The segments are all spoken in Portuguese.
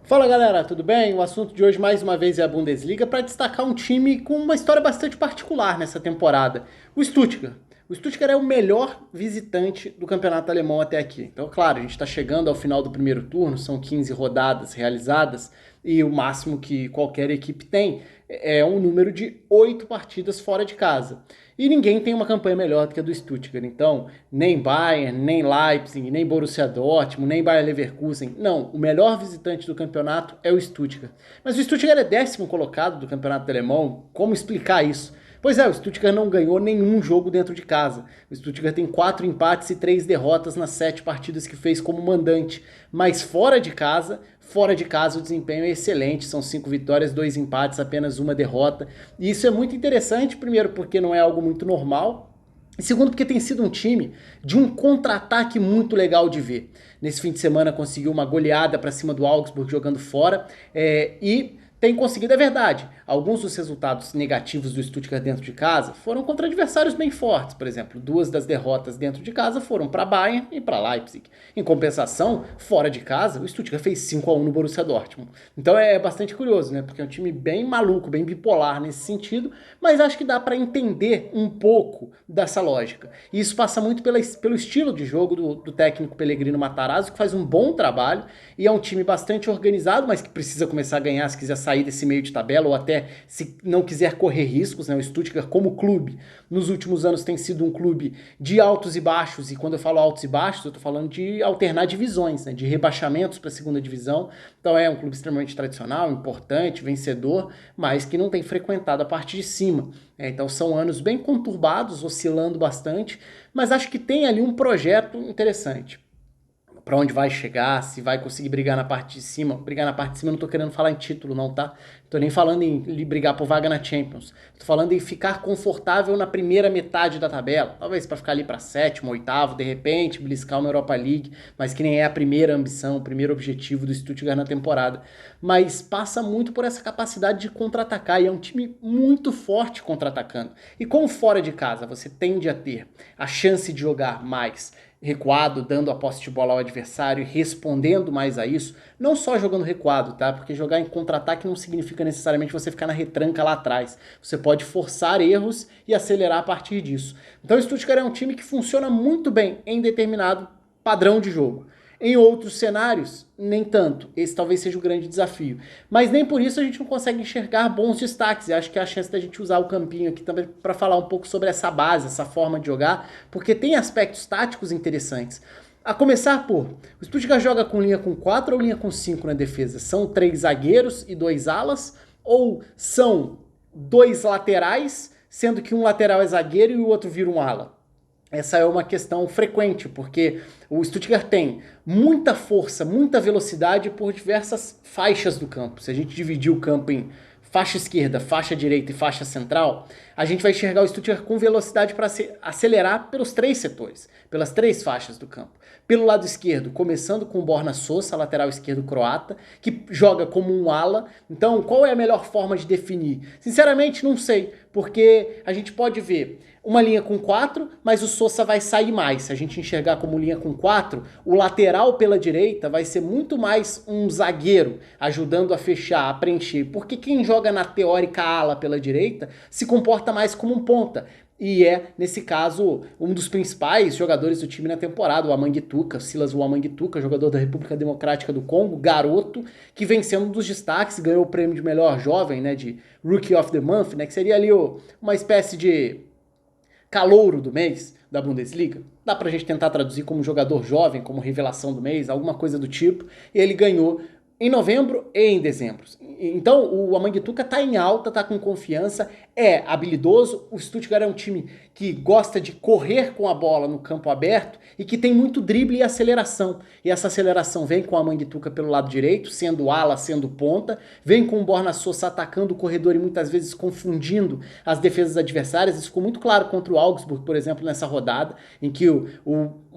Fala galera, tudo bem? O assunto de hoje mais uma vez é a Bundesliga para destacar um time com uma história bastante particular nessa temporada, o Stuttgart. O Stuttgart é o melhor visitante do campeonato alemão até aqui. Então, claro, a gente está chegando ao final do primeiro turno, são 15 rodadas realizadas e o máximo que qualquer equipe tem é um número de 8 partidas fora de casa. E ninguém tem uma campanha melhor do que a do Stuttgart. Então, nem Bayern, nem Leipzig, nem Borussia Dortmund, nem Bayer Leverkusen. Não, o melhor visitante do campeonato é o Stuttgart. Mas o Stuttgart é 10º colocado do campeonato alemão. Como explicar isso? Pois é, o Stuttgart não ganhou nenhum jogo dentro de casa. O Stuttgart tem 4 empates e 3 derrotas nas 7 partidas que fez como mandante. Mas fora de casa o desempenho é excelente. São 5 vitórias, 2 empates, apenas uma derrota. E isso é muito interessante, primeiro porque não é algo muito normal. E segundo, porque tem sido um time de um contra-ataque muito legal de ver. Nesse fim de semana conseguiu uma goleada para cima do Augsburg jogando fora e tem conseguido, é verdade. Alguns dos resultados negativos do Stuttgart dentro de casa foram contra adversários bem fortes. Por exemplo, 2 das derrotas dentro de casa foram para Bayern e para Leipzig. Em compensação, fora de casa, o Stuttgart fez 5-1 no Borussia Dortmund. Então é bastante curioso, né? Porque é um time bem maluco, bem bipolar nesse sentido, mas acho que dá para entender um pouco dessa lógica. E isso passa muito pelo estilo de jogo do técnico Pellegrino Matarazzo, que faz um bom trabalho e é um time bastante organizado, mas que precisa começar a ganhar se quiser sair desse meio de tabela ou até se não quiser correr riscos, né? O Stuttgart como clube, nos últimos anos tem sido um clube de altos e baixos, e quando eu falo altos e baixos, eu tô falando de alternar divisões, né? De rebaixamentos para a segunda divisão. Então é um clube extremamente tradicional, importante, vencedor, mas que não tem frequentado a parte de cima. Então são anos bem conturbados, oscilando bastante, mas acho que tem ali um projeto interessante para onde vai chegar, se vai conseguir brigar na parte de cima. Brigar na parte de cima, eu não tô querendo falar em título não, tá? Tô nem falando em brigar por vaga na Champions. Tô falando em ficar confortável na primeira metade da tabela. Talvez para ficar ali para sétimo, oitavo, de repente, beliscar uma Europa League, mas que nem é a primeira ambição, o primeiro objetivo do Stuttgart na temporada. Mas passa muito por essa capacidade de contra-atacar, e é um time muito forte contra-atacando. E como fora de casa você tende a ter a chance de jogar mais recuado, dando a posse de bola ao adversário e respondendo mais a isso, não só jogando recuado, tá? Porque jogar em contra-ataque não significa necessariamente você ficar na retranca lá atrás. Você pode forçar erros e acelerar a partir disso. Então o Stuttgart é um time que funciona muito bem em determinado padrão de jogo. Em outros cenários, nem tanto. Esse talvez seja o grande desafio. Mas nem por isso a gente não consegue enxergar bons destaques. E acho que é a chance da gente usar o campinho aqui também para falar um pouco sobre essa base, essa forma de jogar, porque tem aspectos táticos interessantes. A começar por, o Stuttgart joga com linha com 4 ou linha com 5 na defesa? São 3 zagueiros e 2 alas? Ou são 2 laterais, sendo que um lateral é zagueiro e o outro vira um ala? Essa é uma questão frequente, porque o Stuttgart tem muita força, muita velocidade por diversas faixas do campo. Se a gente dividir o campo em faixa esquerda, faixa direita e faixa central, a gente vai enxergar o Stuttgart com velocidade para acelerar pelos 3 setores, pelas 3 faixas do campo. Pelo lado esquerdo, começando com o Borna Sosa, lateral esquerdo croata, que joga como um ala. Então, qual é a melhor forma de definir? Sinceramente, não sei, porque a gente pode ver uma linha com 4, mas o Sosa vai sair mais. Se a gente enxergar como linha com 4, o lateral pela direita vai ser muito mais um zagueiro, ajudando a fechar, a preencher. Porque quem joga na teórica ala pela direita se comporta mais como um ponta. E é, nesse caso, um dos principais jogadores do time na temporada, o Amanguituka, Silas Amanguituka, jogador da República Democrática do Congo, garoto, que vem sendo um dos destaques, ganhou o prêmio de melhor jovem, né, de Rookie of the Month, né, que seria ali uma espécie de calouro do mês da Bundesliga. Dá pra gente tentar traduzir como jogador jovem, como revelação do mês, alguma coisa do tipo. E ele ganhou em novembro e em dezembro. Então o Amanguituka tá em alta, tá com confiança, é habilidoso. O Stuttgart é um time que gosta de correr com a bola no campo aberto e que tem muito drible e aceleração. E essa aceleração vem com a Amanguituka pelo lado direito, sendo ala, sendo ponta, vem com o Borna Sosa atacando o corredor e muitas vezes confundindo as defesas adversárias. Isso ficou muito claro contra o Augsburg, por exemplo, nessa rodada, em que o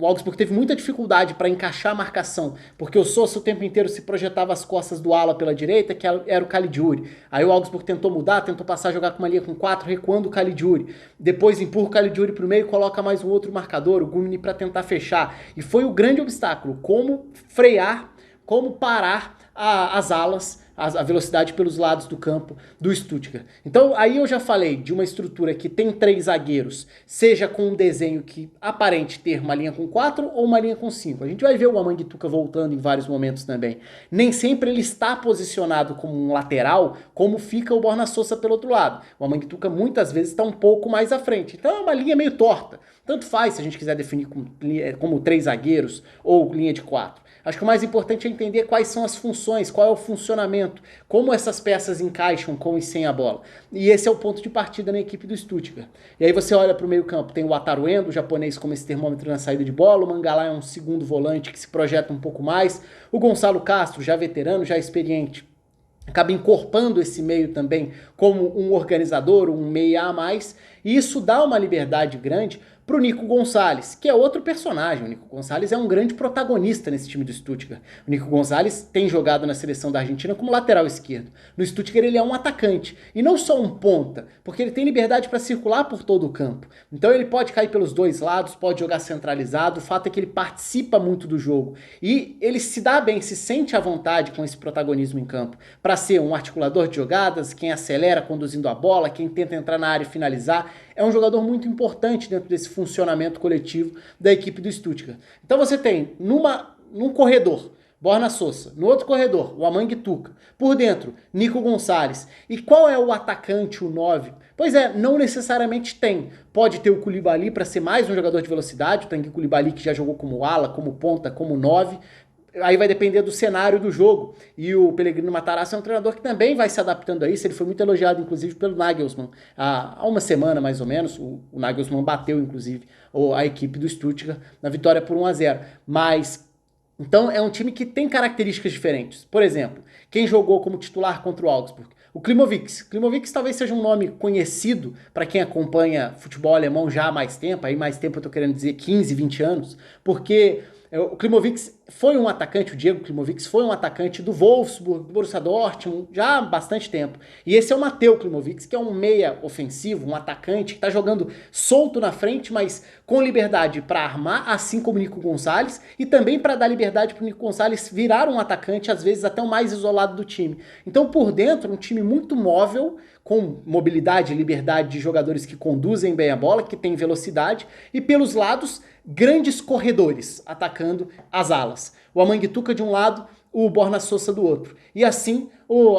Augsburg teve muita dificuldade para encaixar a marcação, porque o Sosa o tempo inteiro se projetava às costas do ala pela direita, que era o Caligiuri. Aí o Augsburg tentou mudar, tentou passar a jogar com uma linha com 4, recuando o Caligiuri. Depois empurra o Caligiuri pro meio e coloca mais um outro marcador, o Gumini, para tentar fechar. E foi o grande obstáculo, como frear, como parar as alas, a velocidade pelos lados do campo do Stuttgart. Então aí eu já falei de uma estrutura que tem 3 zagueiros, seja com um desenho que aparente ter uma linha com 4 ou uma linha com 5. A gente vai ver o Amanguituca voltando em vários momentos também. Nem sempre ele está posicionado como um lateral, como fica o Borna Sosa pelo outro lado. O Amanguituca muitas vezes está um pouco mais à frente. Então é uma linha meio torta. Tanto faz se a gente quiser definir como 3 zagueiros ou linha de 4. Acho que o mais importante é entender quais são as funções, qual é o funcionamento, como essas peças encaixam com e sem a bola. E esse é o ponto de partida na equipe do Stuttgart. E aí você olha para o meio campo, tem o Wataru Endo, o japonês como esse termômetro na saída de bola, o Mangala é um segundo volante que se projeta um pouco mais, o Gonçalo Castro, já veterano, já experiente, acaba encorpando esse meio também como um organizador, um meia a mais, e isso dá uma liberdade grande para o Nico Gonçalves, que é outro personagem. O Nico Gonçalves é um grande protagonista nesse time do Stuttgart. O Nico Gonçalves tem jogado na seleção da Argentina como lateral esquerdo. No Stuttgart ele é um atacante, e não só um ponta, porque ele tem liberdade para circular por todo o campo. Então ele pode cair pelos dois lados, pode jogar centralizado, o fato é que ele participa muito do jogo. E ele se dá bem, se sente à vontade com esse protagonismo em campo, para ser um articulador de jogadas, quem acelera conduzindo a bola, quem tenta entrar na área e finalizar. É um jogador muito importante dentro desse funcionamento coletivo da equipe do Stuttgart. Então você tem num corredor Borna Sosa, no outro corredor o Amanguituca, por dentro Nico Gonçalves. E qual é o atacante, o 9? Pois é, não necessariamente tem. Pode ter o Koulibaly para ser mais um jogador de velocidade, o Tanguy Koulibaly que já jogou como ala, como ponta, como 9. Aí vai depender do cenário do jogo. E o Pellegrino Matarazzo é um treinador que também vai se adaptando a isso. Ele foi muito elogiado, inclusive, pelo Nagelsmann. Há uma semana, mais ou menos, o Nagelsmann bateu, inclusive, a equipe do Stuttgart na vitória por 1-0. Mas, então, é um time que tem características diferentes. Por exemplo, quem jogou como titular contra o Augsburg? O Klimovich. Klimovich talvez seja um nome conhecido para quem acompanha futebol alemão já há mais tempo. Aí mais tempo eu tô querendo dizer 15, 20 anos. Porque o Klimovich foi um atacante, o Diego Klimovich foi um atacante do Wolfsburg, do Borussia Dortmund, já há bastante tempo. E esse é o Mateo Klimovich, que é um meia ofensivo, um atacante que está jogando solto na frente, mas com liberdade para armar, assim como o Nico Gonçalves, e também para dar liberdade para o Nico Gonçalves virar um atacante, às vezes até o mais isolado do time. Então, por dentro, um time muito móvel, com mobilidade e liberdade de jogadores que conduzem bem a bola, que tem velocidade, e pelos lados, grandes corredores atacando as alas. O Amanguituca de um lado, o Borna Sosa do outro. E assim,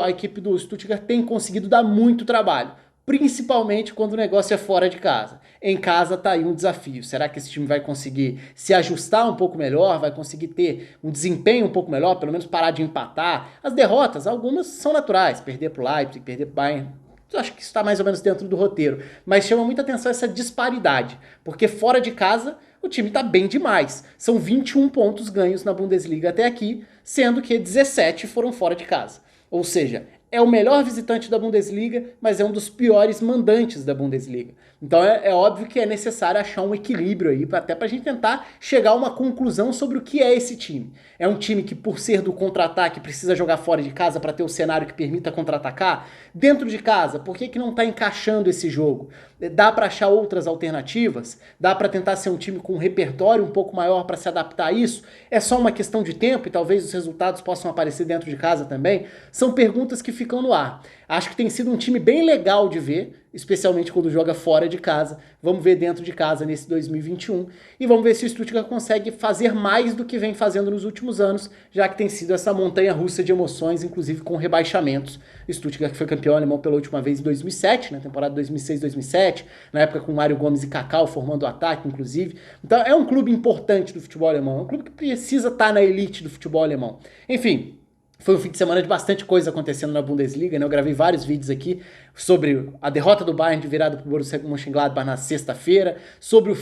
a equipe do Stuttgart tem conseguido dar muito trabalho, principalmente quando o negócio é fora de casa. Em casa tá aí um desafio. Será que esse time vai conseguir se ajustar um pouco melhor, vai conseguir ter um desempenho um pouco melhor, pelo menos parar de empatar? As derrotas, algumas são naturais, perder pro Leipzig, perder pro Bayern, eu acho que isso está mais ou menos dentro do roteiro, mas chama muita atenção essa disparidade, porque fora de casa o time está bem demais. São 21 pontos ganhos na Bundesliga até aqui, sendo que 17 foram fora de casa. Ou seja, é o melhor visitante da Bundesliga, mas é um dos piores mandantes da Bundesliga. Então é óbvio que é necessário achar um equilíbrio aí, até pra gente tentar chegar a uma conclusão sobre o que é esse time. É um time que, por ser do contra-ataque, precisa jogar fora de casa para ter o cenário que permita contra-atacar? Dentro de casa, por que não tá encaixando esse jogo? Dá para achar outras alternativas? Dá para tentar ser um time com um repertório um pouco maior para se adaptar a isso? É só uma questão de tempo e talvez os resultados possam aparecer dentro de casa também? São perguntas que ficam no ar. Acho que tem sido um time bem legal de ver, especialmente quando joga fora de casa. Vamos ver dentro de casa nesse 2021 e vamos ver se o Stuttgart consegue fazer mais do que vem fazendo nos últimos anos, já que tem sido essa montanha-russa de emoções, inclusive com rebaixamentos. O Stuttgart que foi campeão alemão pela última vez em 2007, na temporada 2006-2007, na época com Mário Gomes e Kaká formando o ataque, inclusive. Então é um clube importante do futebol alemão, é um clube que precisa estar na elite do futebol alemão. Enfim, foi um fim de semana de bastante coisa acontecendo na Bundesliga, né? Eu gravei vários vídeos aqui sobre a derrota do Bayern de virada para o Borussia Mönchengladbach na sexta-feira, sobre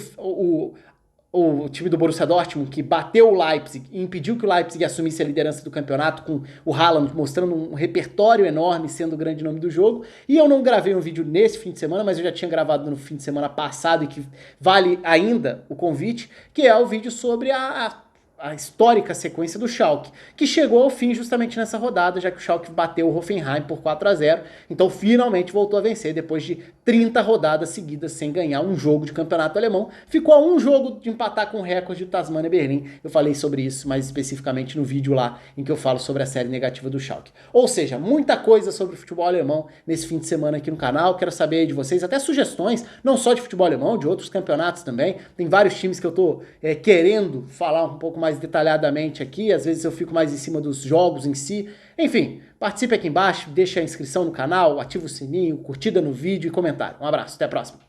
o time do Borussia Dortmund que bateu o Leipzig e impediu que o Leipzig assumisse a liderança do campeonato, com o Haaland mostrando um repertório enorme, sendo o grande nome do jogo. E eu não gravei um vídeo nesse fim de semana, mas eu já tinha gravado no fim de semana passado e que vale ainda o convite, que é o vídeo sobre a a histórica sequência do Schalke, que chegou ao fim justamente nessa rodada, já que o Schalke bateu o Hoffenheim por 4-0, então finalmente voltou a vencer depois de 30 rodadas seguidas sem ganhar um jogo de campeonato alemão. Ficou a um jogo de empatar com o recorde de Tasmania Berlim. Eu falei sobre isso mais especificamente no vídeo lá em que eu falo sobre a série negativa do Schalke. Ou seja, muita coisa sobre o futebol alemão nesse fim de semana aqui no canal. Quero saber aí de vocês, até sugestões, não só de futebol alemão, de outros campeonatos também. Tem vários times que eu tô querendo falar um pouco mais detalhadamente aqui, às vezes eu fico mais em cima dos jogos em si. Enfim, participe aqui embaixo, deixa a inscrição no canal, ativa o sininho, curtida no vídeo e comentário. Um abraço, até a próxima.